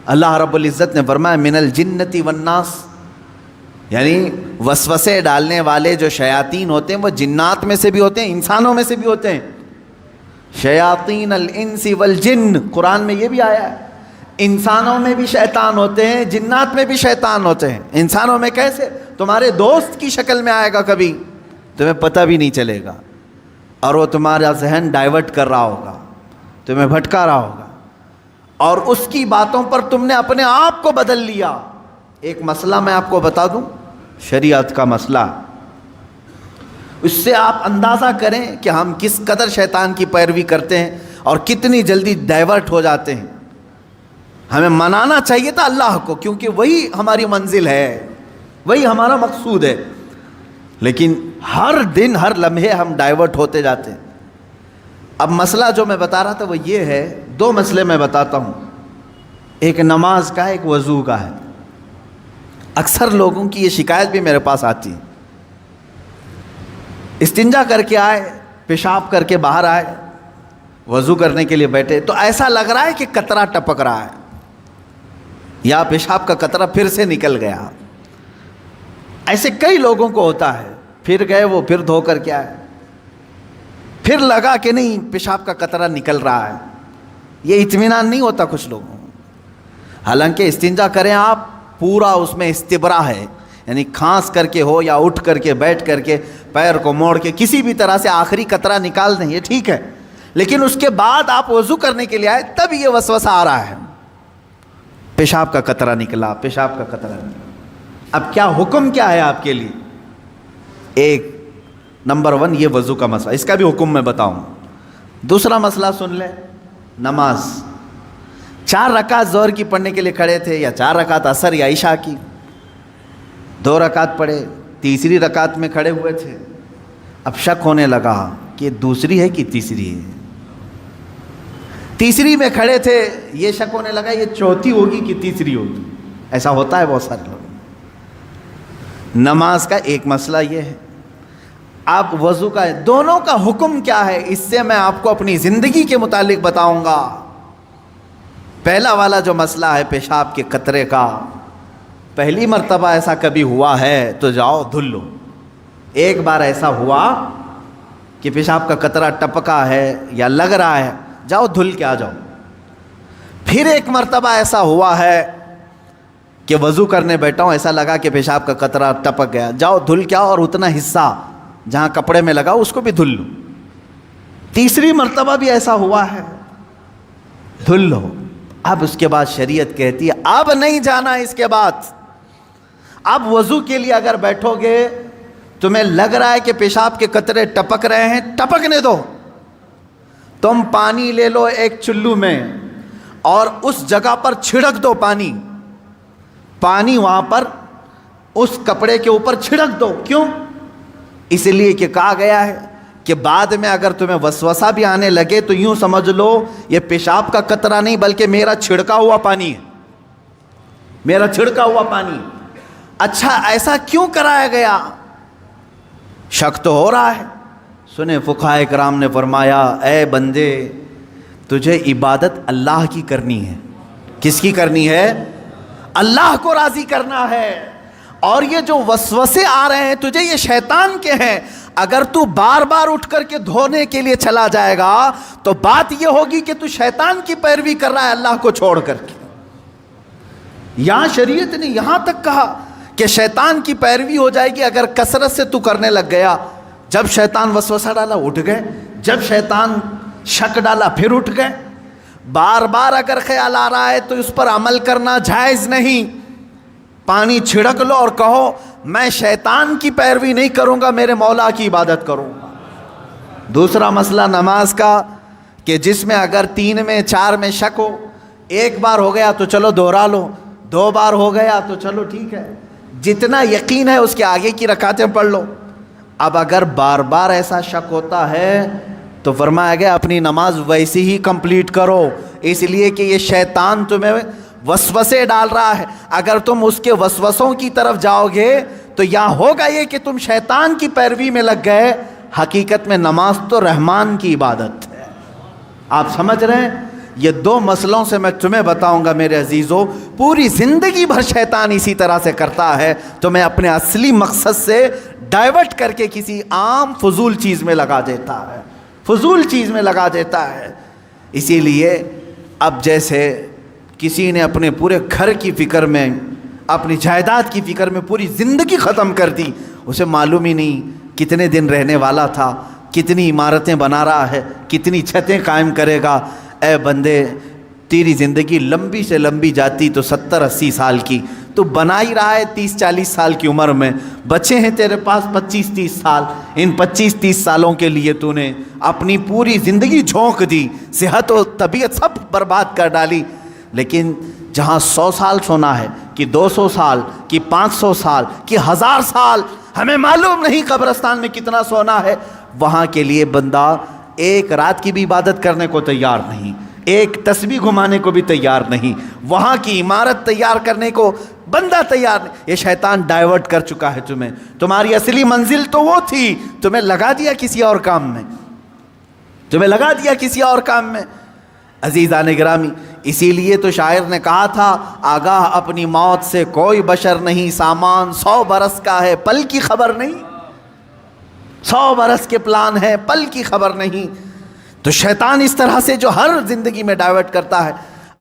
اللہ رب العزت نے فرمایا من الجنتی والناس، یعنی وسوسے ڈالنے والے جو شیاطین ہوتے ہیں وہ جنات میں سے بھی ہوتے ہیں، انسانوں میں سے بھی ہوتے ہیں. شیاطین الانس والجن، قرآن میں یہ بھی آیا ہے. انسانوں میں بھی شیطان ہوتے ہیں، جنات میں بھی شیطان ہوتے ہیں. انسانوں میں کیسے؟ تمہارے دوست کی شکل میں آئے گا، کبھی تمہیں پتہ بھی نہیں چلے گا، اور وہ تمہارا ذہن ڈائیورٹ کر رہا ہوگا، تمہیں بھٹکا رہا ہوگا، اور اس کی باتوں پر تم نے اپنے آپ کو بدل لیا. ایک مسئلہ میں آپ کو بتا دوں، شریعت کا مسئلہ، اس سے آپ اندازہ کریں کہ ہم کس قدر شیطان کی پیروی کرتے ہیں اور کتنی جلدی ڈائیورٹ ہو جاتے ہیں. ہمیں منانا چاہیے تھا اللہ کو، کیونکہ وہی ہماری منزل ہے، وہی ہمارا مقصود ہے، لیکن ہر دن ہر لمحے ہم ڈائیورٹ ہوتے جاتے ہیں. اب مسئلہ جو میں بتا رہا تھا وہ یہ ہے، دو مسئلے میں بتاتا ہوں، ایک نماز کا، ایک وضو کا ہے. اکثر لوگوں کی یہ شکایت بھی میرے پاس آتی ہے، استنجا کر کے آئے، پیشاب کر کے باہر آئے، وضو کرنے کے لیے بیٹھے تو ایسا لگ رہا ہے کہ قطرہ ٹپک رہا ہے، یا پیشاب کا قطرہ پھر سے نکل گیا. ایسے کئی لوگوں کو ہوتا ہے. پھر گئے وہ، پھر دھو کر کے آئے، پھر لگا کہ نہیں پیشاب کا قطرہ نکل رہا ہے. یہ اطمینان نہیں ہوتا کچھ لوگوں کو. حالانکہ استنجا کریں آپ، پورا اس میں استبرا ہے، یعنی کھانس کر کے ہو یا اٹھ کر کے بیٹھ کر کے پیر کو موڑ کے کسی بھی طرح سے آخری قطرہ نکال دیں، یہ ٹھیک ہے. لیکن اس کے بعد آپ وضو کرنے کے لیے آئے، تب یہ وسوسہ آ رہا ہے، پیشاب کا قطرہ نکلا، پیشاب کا قطرہ نکلا. اب کیا حکم کیا ہے آپ کے لیے؟ ایک نمبر 1 یہ وضو کا مسئلہ، اس کا بھی حکم میں بتاؤں. دوسرا مسئلہ سن لیں، نماز. 4 رکعت ظہر کی پڑھنے کے لیے کھڑے تھے، یا 4 رکعت عصر یا عشاء کی، 2 رکعت پڑھے، تیسری رکعت میں کھڑے ہوئے تھے. اب شک ہونے لگا کہ دوسری ہے کہ تیسری ہے. تیسری میں کھڑے تھے، یہ شک ہونے لگا یہ چوتھی ہوگی کہ تیسری ہوگی. ایسا ہوتا ہے بہت سارے لوگ. نماز کا ایک مسئلہ یہ ہے. آپ وضو کا ہے، دونوں کا حکم کیا ہے اس سے میں آپ کو اپنی زندگی کے متعلق بتاؤں گا. پہلا والا جو مسئلہ ہے پیشاب کے قطرے کا، پہلی مرتبہ ایسا کبھی ہوا ہے تو جاؤ دھل لو. ایک بار ایسا ہوا کہ پیشاب کا قطرہ ٹپکا ہے یا لگ رہا ہے، جاؤ دھل کے آ جاؤ. پھر ایک مرتبہ ایسا ہوا ہے کہ وضو کرنے بیٹھا ہوں، ایسا لگا کہ پیشاب کا قطرہ ٹپک گیا، جاؤ دھل کے آؤ اور اتنا حصہ جہاں کپڑے میں لگا اس کو بھی دھل لو. تیسری مرتبہ بھی ایسا ہوا ہے، دھل لو. اب اس کے بعد شریعت کہتی ہے اب نہیں جانا اس کے بعد. اب وضو کے لیے اگر بیٹھو گے، تمہیں لگ رہا ہے کہ پیشاب کے قطرے ٹپک رہے ہیں، ٹپکنے دو. تم پانی لے لو ایک چلو میں اور اس جگہ پر چھڑک دو پانی. پانی وہاں پر اس کپڑے کے اوپر چھڑک دو. کیوں؟ اس لیے کہ کہا گیا ہے کہ بعد میں اگر تمہیں وسوسہ بھی آنے لگے تو یوں سمجھ لو یہ پیشاب کا قطرہ نہیں بلکہ میرا چھڑکا ہوا پانی ہے، میرا چھڑکا ہوا پانی. اچھا ایسا کیوں کرایا گیا؟ شک تو ہو رہا ہے. سنیں فقہائے کرام نے فرمایا اے بندے، تجھے عبادت اللہ کی کرنی ہے. کس کی کرنی ہے؟ اللہ کو راضی کرنا ہے. اور یہ جو وسوسے آ رہے ہیں تجھے، یہ شیطان کے ہیں. اگر تو بار بار اٹھ کر کے دھونے کے لیے چلا جائے گا تو بات یہ ہوگی کہ تو شیطان کی پیروی کر رہا ہے اللہ کو چھوڑ کر کے. یہاں شریعت نے یہاں تک کہا کہ شیطان کی پیروی ہو جائے گی اگر کثرت سے تو کرنے لگ گیا. جب شیطان وسوسہ ڈالا اٹھ گئے، جب شیطان شک ڈالا پھر اٹھ گئے. بار بار اگر خیال آ رہا ہے تو اس پر عمل کرنا جائز نہیں. پانی چھڑک لو اور کہو میں شیطان کی پیروی نہیں کروں گا، میرے مولا کی عبادت کروں گا. دوسرا مسئلہ نماز کا کہ جس میں اگر 3 میں 4 میں شک ہو، ایک بار ہو گیا تو چلو دوہرا لو، 2 بار ہو گیا تو چلو ٹھیک ہے، جتنا یقین ہے اس کے آگے کی رکعتیں پڑھ لو. اب اگر بار بار ایسا شک ہوتا ہے تو فرمایا گیا اپنی نماز ویسی ہی کمپلیٹ کرو، اس لیے کہ یہ شیطان تمہیں وسوسے ڈال رہا ہے. اگر تم اس کے وسوسوں کی طرف جاؤ گے تو یہاں ہوگا یہ کہ تم شیطان کی پیروی میں لگ گئے. حقیقت میں نماز تو رحمان کی عبادت ہے. آپ سمجھ رہے ہیں؟ یہ دو مسئلوں سے میں تمہیں بتاؤں گا میرے عزیزو، پوری زندگی بھر شیطان اسی طرح سے کرتا ہے، تمہیں اپنے اصلی مقصد سے ڈائیورٹ کر کے کسی عام فضول چیز میں لگا دیتا ہے، فضول چیز میں لگا دیتا ہے۔ اسی لیے اب جیسے کسی نے اپنے پورے گھر کی فکر میں، اپنی جائیداد کی فکر میں پوری زندگی ختم کر دی، اسے معلوم ہی نہیں کتنے دن رہنے والا تھا، کتنی عمارتیں بنا رہا ہے، کتنی چھتیں قائم کرے گا۔ اے بندے، تیری زندگی لمبی سے لمبی جاتی تو 70-80 سال کی، تو بنا ہی رہا ہے 30-40 سال کی عمر میں، بچے ہیں تیرے پاس 25-30 سال، ان 25-30 سالوں کے لیے تو نے اپنی پوری زندگی جھونک دی، صحت و طبیعت سب برباد کر ڈالی۔ لیکن جہاں 100 سال سونا ہے کہ 200 سال کہ 500 سال کہ 1000 سال، ہمیں معلوم نہیں قبرستان میں کتنا سونا ہے، وہاں کے لیے بندہ ایک رات کی بھی عبادت کرنے کو تیار نہیں، ایک تسبیح گھمانے کو بھی تیار نہیں، وہاں کی عمارت تیار کرنے کو بندہ تیار نہیں۔ یہ شیطان ڈائیورٹ کر چکا ہے تمہیں، تمہاری اصلی منزل تو وہ تھی، تمہیں لگا دیا کسی اور کام میں، تمہیں لگا دیا کسی اور کام میں۔ عزیزان گرامی، اسی لیے تو شاعر نے کہا تھا، آگاہ اپنی موت سے کوئی بشر نہیں، سامان 100 برس کا ہے پل کی خبر نہیں، 100 برس کے پلان ہے پل کی خبر نہیں۔ تو شیطان اس طرح سے جو ہر زندگی میں ڈائیورٹ کرتا ہے،